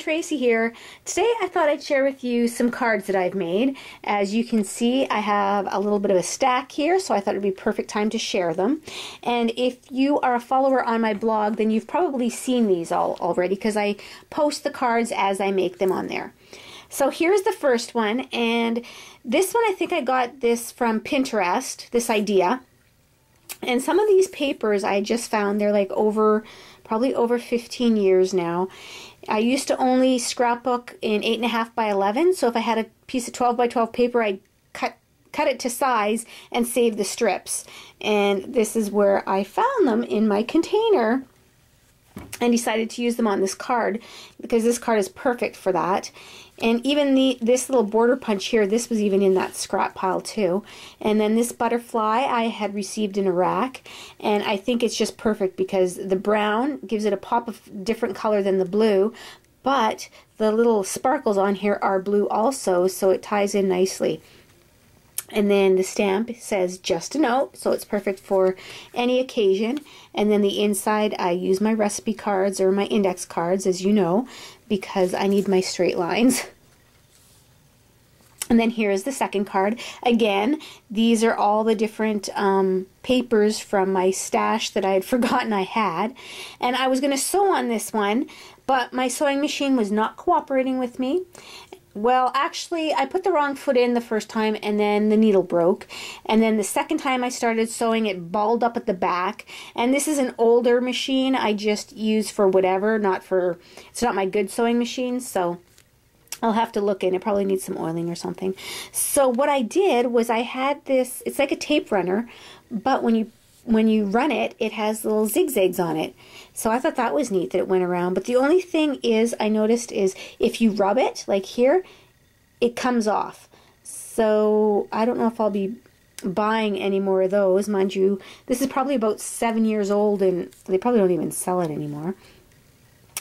Tracy here. Today I thought I'd share with you some cards that I've made. As you can see, I have a little bit of a stack here, so I thought it would be a perfect time to share them. And if you are a follower on my blog, then you've probably seen these already because I post the cards as I make them on there. So here's the first one, and this one I think I got this from Pinterest, this idea. And some of these papers I just found, they're like probably over 15 years now. I used to only scrapbook in 8.5 by 11, so if I had a piece of 12 by 12 paper, I'd cut it to size and save the strips. And this is where I found them in my container and decided to use them on this card because this card is perfect for that. And even this little border punch here, this was even in that scrap pile too. And then this butterfly I had received in a rack, and I think it's just perfect because the brown gives it a pop of different color than the blue, but the little sparkles on here are blue also, so it ties in nicely. And then the stamp says just a note, so it's perfect for any occasion. And then the inside, I use my recipe cards or my index cards, as you know, because I need my straight lines. And then here is the second card. Again, these are all the different papers from my stash that I had forgotten I had. And I was going to sew on this one, but my sewing machine was not cooperating with me. Well, actually, I put the wrong foot in the first time and then the needle broke. And then the second time I started sewing, it balled up at the back. And this is an older machine I just use for whatever, it's not my good sewing machine, so I'll have to look in. It probably needs some oiling or something. So what I did was I had this, it's like a tape runner, but when you run it, it has little zigzags on it. So I thought that was neat that it went around. But the only thing is, I noticed is if you rub it, like here, it comes off. So I don't know if I'll be buying any more of those. Mind you, this is probably about 7 years old and they probably don't even sell it anymore.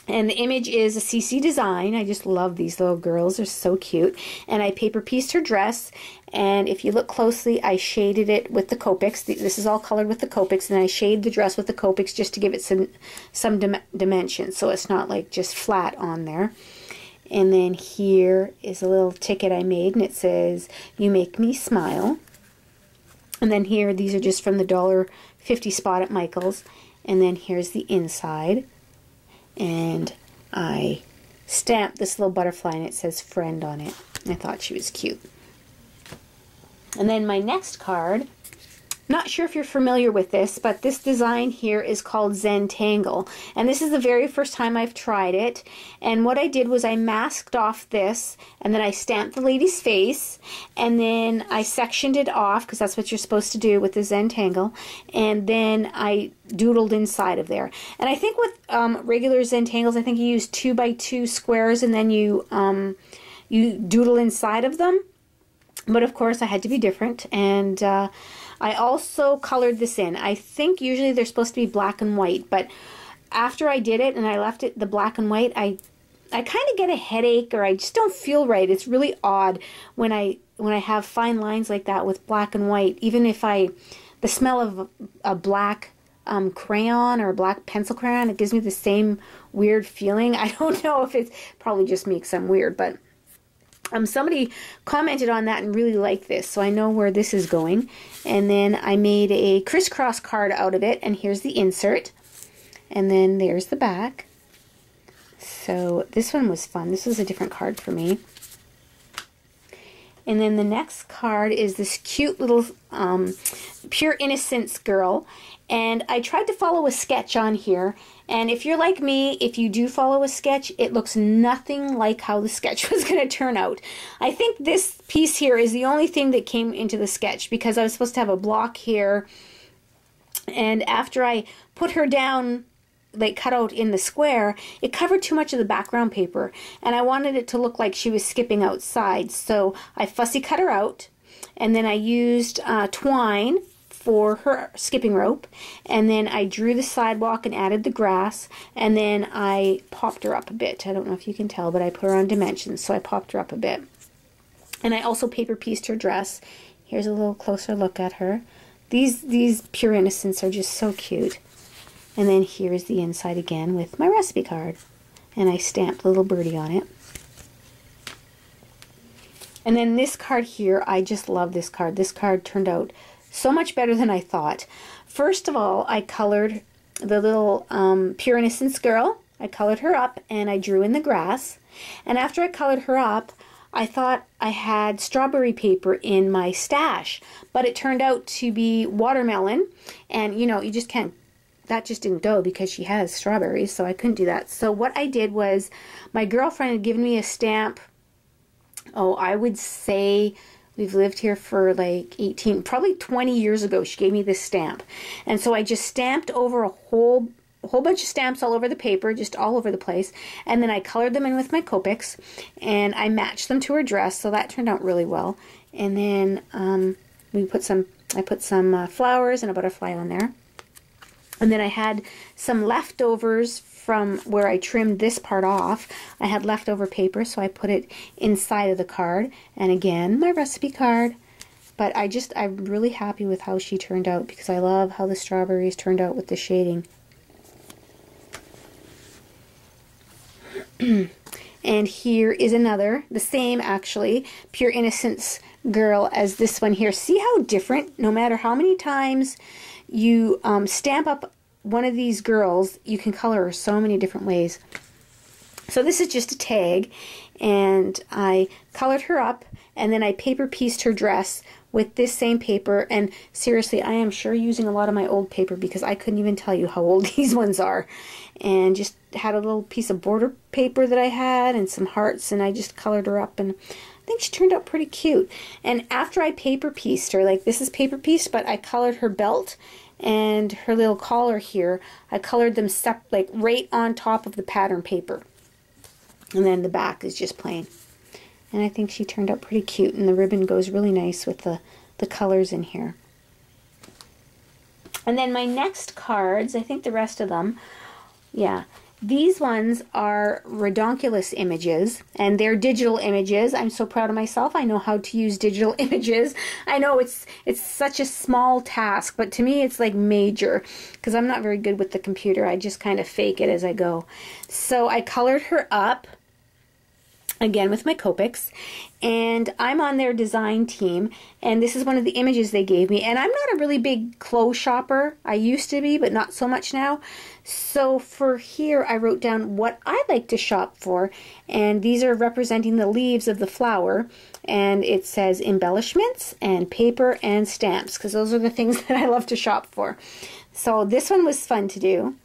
And the image is a CC design. I just love these little girls. They're so cute. And I paper pieced her dress. And if you look closely, I shaded it with the Copics. This is all colored with the Copics. And I shade the dress with the Copics just to give it some dimension. So it's not like just flat on there. And then here is a little ticket I made. And it says, "You make me smile." And then here, these are just from the $1.50 spot at Michael's. And then here's the inside. And I stamped this little butterfly and it says "friend" on it. I thought she was cute. And then my next card, not sure if you're familiar with this, but this design here is called Zentangle. And this is the very first time I've tried it. And what I did was I masked off this, and then I stamped the lady's face, and then I sectioned it off, because that's what you're supposed to do with the Zentangle, and then I doodled inside of there. And I think with regular Zentangles, I think you use 2 by 2 squares, and then you doodle inside of them. But of course, I had to be different, and I also colored this in. I think usually they're supposed to be black and white, but after I did it and I left it the black and white, I kind of get a headache, or I just don't feel right. It's really odd when I have fine lines like that with black and white. Even if the smell of a black crayon or a black pencil crayon, it gives me the same weird feeling. I don't know if it's probably just me because I'm weird, but somebody commented on that and really liked this, so I know where this is going. And then I made a crisscross card out of it, and here's the insert. And then there's the back. So this one was fun. This was a different card for me. And then the next card is this cute little Pure Innocence girl. And I tried to follow a sketch on here. And if you're like me, if you do follow a sketch, it looks nothing like how the sketch was going to turn out. I think this piece here is the only thing that came into the sketch, because I was supposed to have a block here. And after I put her down, like cut out in the square, it covered too much of the background paper. And I wanted it to look like she was skipping outside. So I fussy cut her out. And then I used twine for her skipping rope, and then I drew the sidewalk and added the grass, and then I popped her up a bit. I don't know if you can tell, but I put her on dimensions, so I popped her up a bit. And I also paper pieced her dress. Here's a little closer look at her. These Pure Innocence are just so cute. And then here's the inside again with my recipe card. and I stamped a little birdie on it. And then this card here, I just love this card. This card turned out so much better than I thought. First of all, I colored the little Pure Innocence girl. I colored her up and I drew in the grass. And after I colored her up, I thought I had strawberry paper in my stash, but it turned out to be watermelon. And you know, you just can't, that just didn't go because she has strawberries, so I couldn't do that. So what I did was, my girlfriend had given me a stamp. Oh, I would say we've lived here for like 18, probably 20 years ago. She gave me this stamp. And so I just stamped over a whole bunch of stamps all over the paper, just all over the place. And then I colored them in with my Copics, and I matched them to her dress, so that turned out really well. And then I put some flowers and a butterfly on there. And then I had some leftovers from where I trimmed this part off. I had leftover paper, so I put it inside of the card. And again, my recipe card. But I'm really happy with how she turned out, because I love how the strawberries turned out with the shading. And here is another, the same actually, Pure Innocence girl as this one here. See how different, no matter how many times you stamp up one of these girls, you can color her so many different ways. So this is just a tag, and I colored her up, and then I paper pieced her dress with this same paper. And seriously, I am sure using a lot of my old paper, because I couldn't even tell you how old these ones are. And just had a little piece of border paper that I had and some hearts, and I just colored her up, and I think she turned out pretty cute. And after I paper pieced her, like this is paper pieced, but I colored her belt and her little collar here. I colored them like right on top of the pattern paper. And then the back is just plain. And I think she turned out pretty cute, and the ribbon goes really nice with the colors in here. And then my next cards, I think the rest of them, yeah, these ones are Ridonkulous images, and they're digital images. I'm so proud of myself. I know how to use digital images. I know it's such a small task, but to me it's like major, because I'm not very good with the computer. I just kind of fake it as I go. So I colored her up again with my Copics, and I'm on their design team, and this is one of the images they gave me. And I'm not a really big clothes shopper. I used to be, but not so much now. So for here I wrote down what I like to shop for, and these are representing the leaves of the flower, and it says embellishments and paper and stamps, because those are the things that I love to shop for. So this one was fun to do.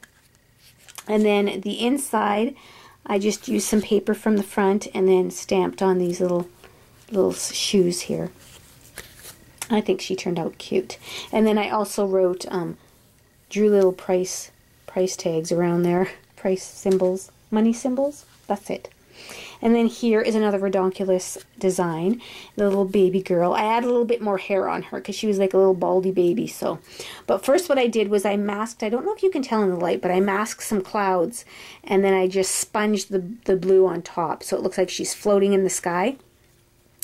And then the inside, I just used some paper from the front and then stamped on these little shoes here. I think she turned out cute. And then I also wrote, drew little price tags around there, price symbols, money symbols. That's it. And then here is another Ridonkulous design, the little baby girl. I added a little bit more hair on her because she was like a little baldy baby. So, but first what I did was I masked, I don't know if you can tell in the light, but I masked some clouds, and then I just sponged the blue on top, so it looks like she's floating in the sky.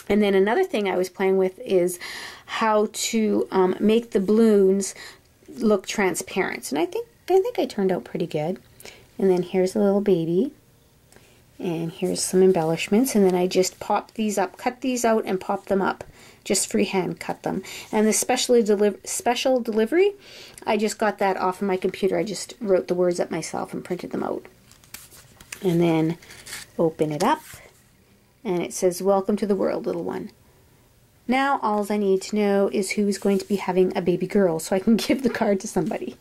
And then another thing I was playing with is how to make the balloons look transparent. And I think I turned out pretty good. And then here's a little baby. And here's some embellishments, and then I just popped these up, cut these out and popped them up, just freehand cut them. And the special delivery, I just got that off of my computer. I just wrote the words up myself and printed them out. And then open it up, and it says, "Welcome to the world, little one." Now all I need to know is who's going to be having a baby girl, so I can give the card to somebody.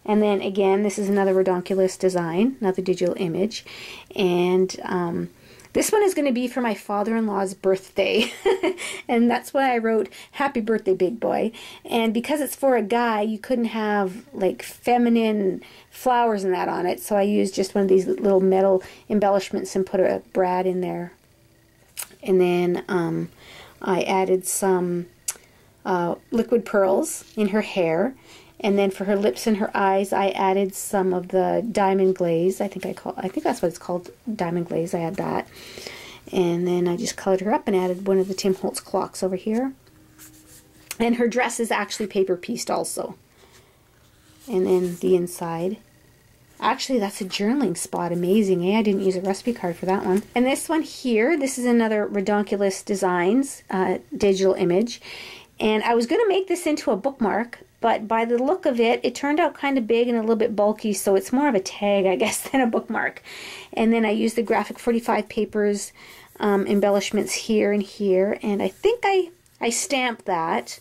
And then again, this is another Ridonkulous design, another digital image. And this one is going to be for my father-in-law's birthday. And that's why I wrote, "Happy birthday, big boy." And because it's for a guy, you couldn't have like feminine flowers and that on it. So I used just one of these little metal embellishments and put a brad in there. And then I added some liquid pearls in her hair. And then for her lips and her eyes, I added some of the diamond glaze. I think that's what it's called, diamond glaze. I had that. And then I just colored her up and added one of the Tim Holtz clocks over here. And her dress is actually paper pieced also. And then the inside, Actually, that's a journaling spot. Amazing, eh? I didn't use a recipe card for that one. And this one here, this is another Ridonkulous Designs digital image. And I was going to make this into a bookmark, but by the look of it, it turned out kind of big and a little bit bulky, so it's more of a tag, I guess, than a bookmark. And then I used the Graphic 45 Papers embellishments here and here, and I think I stamped that.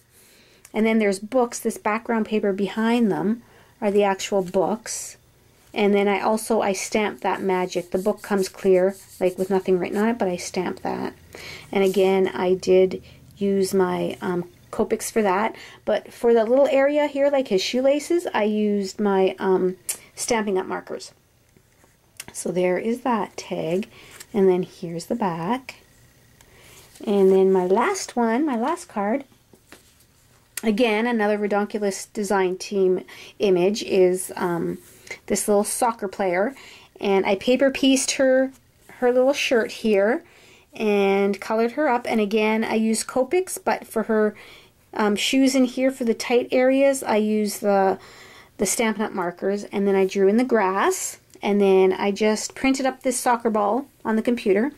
And then there's books. This background paper behind them are the actual books. And then I stamped that magic. The book comes clear, like with nothing written on it, but I stamped that. And again, I did use my Copics for that. But for the little area here, like his shoelaces, I used my Stampin' Up! Markers. So there is that tag. And then here's the back. And then my last one, my last card, again, another Ridonkulous Design Team image is this little soccer player, and I paper pieced her little shirt here and colored her up. And again, I used Copics, but for her shoes in here for the tight areas, I used the Stampin' Up! Markers, and then I drew in the grass, and then I just printed up this soccer ball on the computer,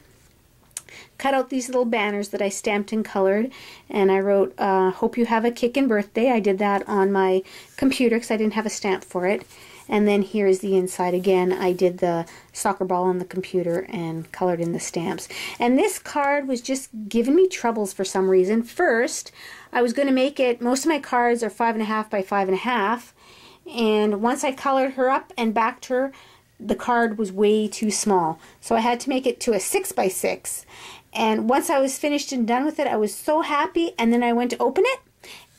cut out these little banners that I stamped and colored, and I wrote, hope you have a kickin' birthday. I did that on my computer because I didn't have a stamp for it. And then here's the inside. Again, I did the soccer ball on the computer and colored in the stamps. And this card was just giving me troubles for some reason. First, I was going to make it, most of my cards are 5.5 by 5.5, and once I colored her up and backed her, the card was way too small. So I had to make it to a 6 by 6. And once I was finished and done with it, I was so happy, and then I went to open it,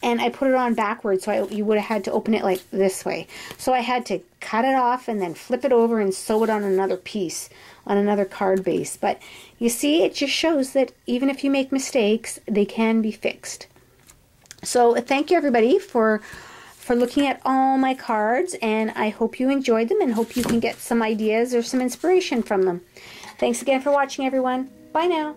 and I put it on backwards, so you would have had to open it like this way. So I had to cut it off and then flip it over and sew it on another piece, on another card base. But you see, it just shows that even if you make mistakes, they can be fixed. So thank you, everybody, for looking at all my cards, and I hope you enjoyed them and hope you can get some ideas or some inspiration from them. Thanks again for watching, everyone. Bye now.